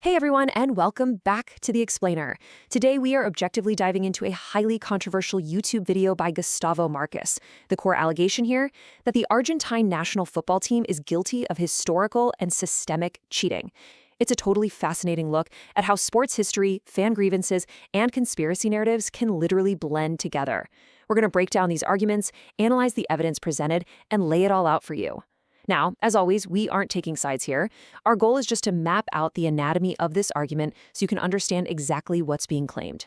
Hey everyone, and welcome back to The Explainer. Today we are objectively diving into a highly controversial YouTube video by Gustavo Marcus. The core allegation here, that the Argentine national football team is guilty of historical and systemic cheating. It's a totally fascinating look at how sports history, fan grievances, and conspiracy narratives can literally blend together. We're going to break down these arguments, analyze the evidence presented, and lay it all out for you. Now, as always, we aren't taking sides here. Our goal is just to map out the anatomy of this argument so you can understand exactly what's being claimed.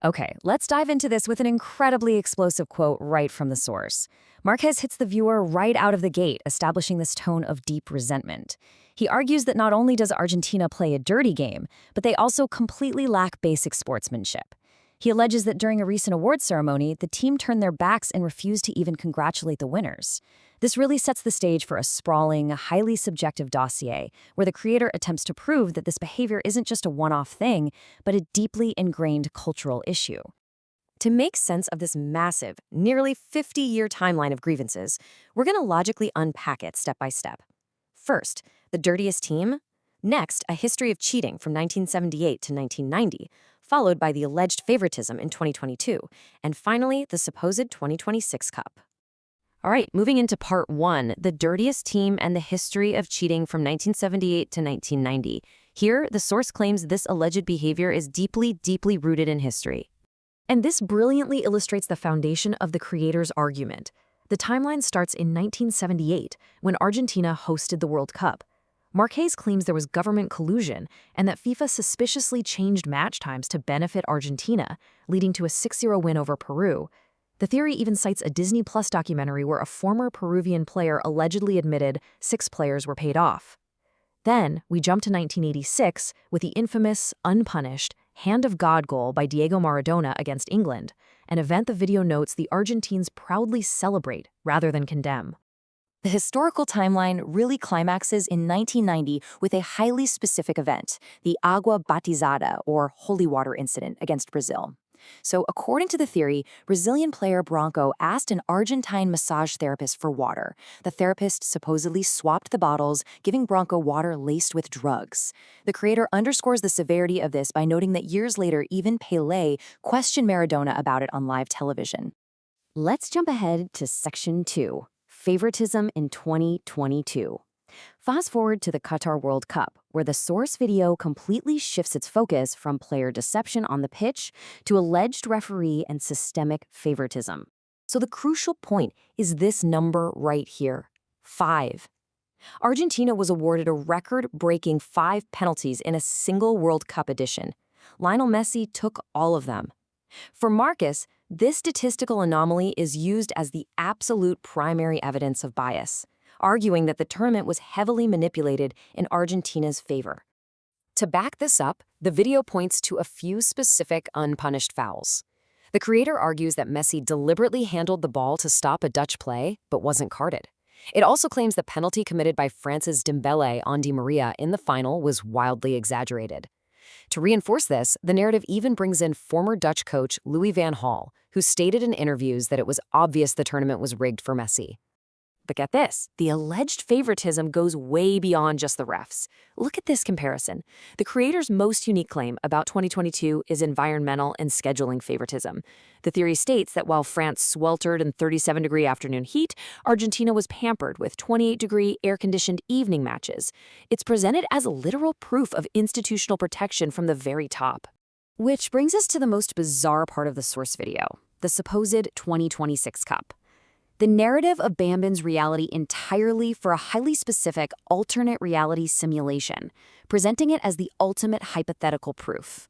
Okay, let's dive into this with an incredibly explosive quote right from the source. Marquez hits the viewer right out of the gate, establishing this tone of deep resentment. He argues that not only does Argentina play a dirty game, but they also completely lack basic sportsmanship. He alleges that during a recent awards ceremony, the team turned their backs and refused to even congratulate the winners. This really sets the stage for a sprawling, highly subjective dossier, where the creator attempts to prove that this behavior isn't just a one-off thing, but a deeply ingrained cultural issue. To make sense of this massive, nearly 50-year timeline of grievances, we're going to logically unpack it step by step. First, the dirtiest team. Next, a history of cheating from 1978 to 1990, followed by the alleged favoritism in 2022, and finally, the supposed 2026 Cup. All right, moving into part one, the dirtiest team and the history of cheating from 1978 to 1990. Here, the source claims this alleged behavior is deeply, deeply rooted in history. And this brilliantly illustrates the foundation of the creator's argument. The timeline starts in 1978, when Argentina hosted the World Cup. Marquez claims there was government collusion and that FIFA suspiciously changed match times to benefit Argentina, leading to a 6-0 win over Peru. The theory even cites a Disney Plus documentary where a former Peruvian player allegedly admitted 6 players were paid off. Then, we jump to 1986 with the infamous, unpunished, Hand of God goal by Diego Maradona against England, an event the video notes the Argentines proudly celebrate rather than condemn. The historical timeline really climaxes in 1990 with a highly specific event, the Agua Batizada, or holy water incident, against Brazil. So, according to the theory, Brazilian player Branco asked an Argentine massage therapist for water. The therapist supposedly swapped the bottles, giving Branco water laced with drugs. The creator underscores the severity of this by noting that years later, even Pelé questioned Maradona about it on live television. Let's jump ahead to Section 2, Favoritism in 2022. Fast forward to the Qatar World Cup, where the source video completely shifts its focus from player deception on the pitch to alleged referee and systemic favoritism. So the crucial point is this number right here, 5. Argentina was awarded a record-breaking 5 penalties in a single World Cup edition. Lionel Messi took all of them. For Marcus, this statistical anomaly is used as the absolute primary evidence of bias, arguing that the tournament was heavily manipulated in Argentina's favor. To back this up, the video points to a few specific unpunished fouls. The creator argues that Messi deliberately handled the ball to stop a Dutch play, but wasn't carded. It also claims the penalty committed by France's Dembele on Di Maria in the final was wildly exaggerated. To reinforce this, the narrative even brings in former Dutch coach Louis van Gaal, who stated in interviews that it was obvious the tournament was rigged for Messi. But get this, the alleged favoritism goes way beyond just the refs. Look at this comparison. The creator's most unique claim about 2022 is environmental and scheduling favoritism. The theory states that while France sweltered in 37-degree afternoon heat, Argentina was pampered with 28-degree air-conditioned evening matches. It's presented as literal proof of institutional protection from the very top. Which brings us to the most bizarre part of the source video, the supposed 2026 Cup. The narrative abandons reality entirely for a highly specific alternate reality simulation, presenting it as the ultimate hypothetical proof.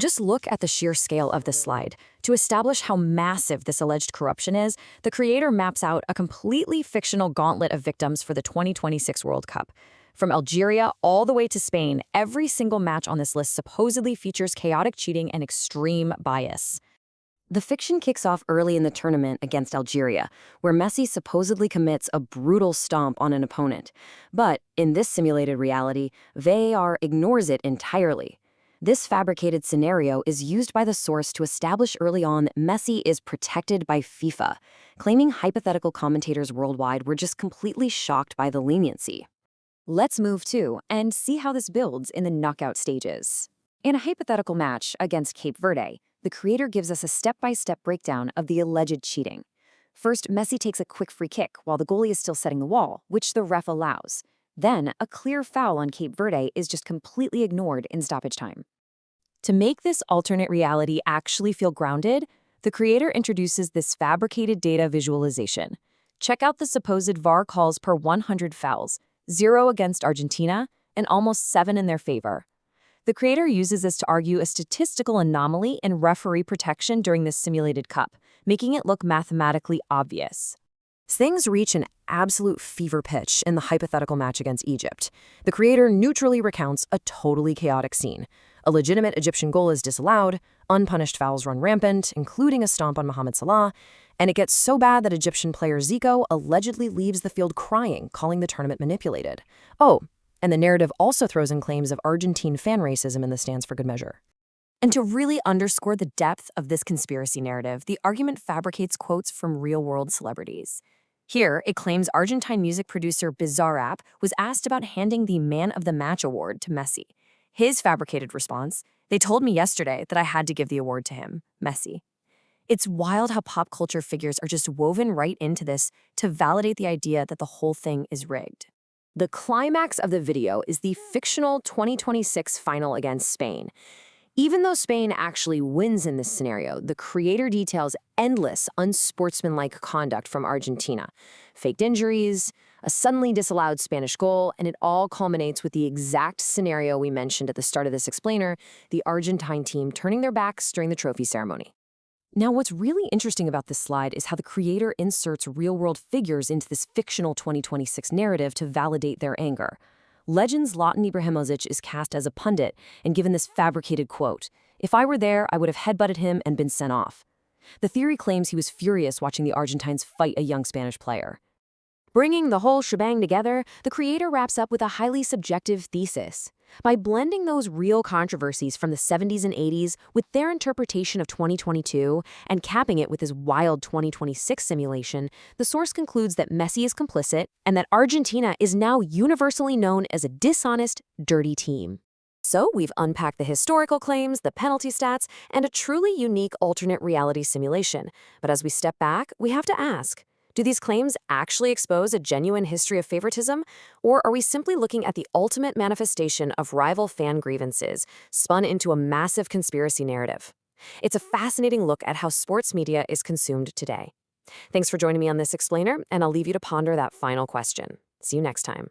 Just look at the sheer scale of this slide. To establish how massive this alleged corruption is, the creator maps out a completely fictional gauntlet of victims for the 2026 World Cup. From Algeria all the way to Spain, every single match on this list supposedly features chaotic cheating and extreme bias. The fiction kicks off early in the tournament against Algeria, where Messi supposedly commits a brutal stomp on an opponent. But in this simulated reality, VAR ignores it entirely. This fabricated scenario is used by the source to establish early on that Messi is protected by FIFA, claiming hypothetical commentators worldwide were just completely shocked by the leniency. Let's move to and see how this builds in the knockout stages. In a hypothetical match against Cape Verde, the creator gives us a step-by-step breakdown of the alleged cheating. First, Messi takes a quick free kick while the goalie is still setting the wall, which the ref allows. Then, a clear foul on Cape Verde is just completely ignored in stoppage time. To make this alternate reality actually feel grounded, the creator introduces this fabricated data visualization. Check out the supposed VAR calls per 100 fouls, 0 against Argentina, and almost 7 in their favor. The creator uses this to argue a statistical anomaly in referee protection during this simulated cup, making it look mathematically obvious. Things reach an absolute fever pitch in the hypothetical match against Egypt. The creator neutrally recounts a totally chaotic scene. A legitimate Egyptian goal is disallowed, unpunished fouls run rampant, including a stomp on Mohamed Salah, and it gets so bad that Egyptian player Zico allegedly leaves the field crying, calling the tournament manipulated. Oh, and the narrative also throws in claims of Argentine fan racism in the stands for good measure. And to really underscore the depth of this conspiracy narrative, the argument fabricates quotes from real-world celebrities. Here, it claims Argentine music producer Bizarrap was asked about handing the Man of the Match award to Messi. His fabricated response, "They told me yesterday that I had to give the award to him, Messi." It's wild how pop culture figures are just woven right into this to validate the idea that the whole thing is rigged. The climax of the video is the fictional 2026 final against Spain. Even though Spain actually wins in this scenario, the creator details endless unsportsmanlike conduct from Argentina. Faked injuries, a suddenly disallowed Spanish goal, and it all culminates with the exact scenario we mentioned at the start of this explainer, the Argentine team turning their backs during the trophy ceremony. Now, what's really interesting about this slide is how the creator inserts real-world figures into this fictional 2026 narrative to validate their anger. Legends Zlatan Ibrahimovic is cast as a pundit and given this fabricated quote, "If I were there, I would have headbutted him and been sent off." The theory claims he was furious watching the Argentines fight a young Spanish player. Bringing the whole shebang together, the creator wraps up with a highly subjective thesis. By blending those real controversies from the 70s and 80s with their interpretation of 2022 and capping it with his wild 2026 simulation, the source concludes that Messi is complicit and that Argentina is now universally known as a dishonest, dirty team. So we've unpacked the historical claims, the penalty stats, and a truly unique alternate reality simulation. But as we step back, we have to ask, do these claims actually expose a genuine history of favoritism, or are we simply looking at the ultimate manifestation of rival fan grievances spun into a massive conspiracy narrative? It's a fascinating look at how sports media is consumed today. Thanks for joining me on this explainer, and I'll leave you to ponder that final question. See you next time.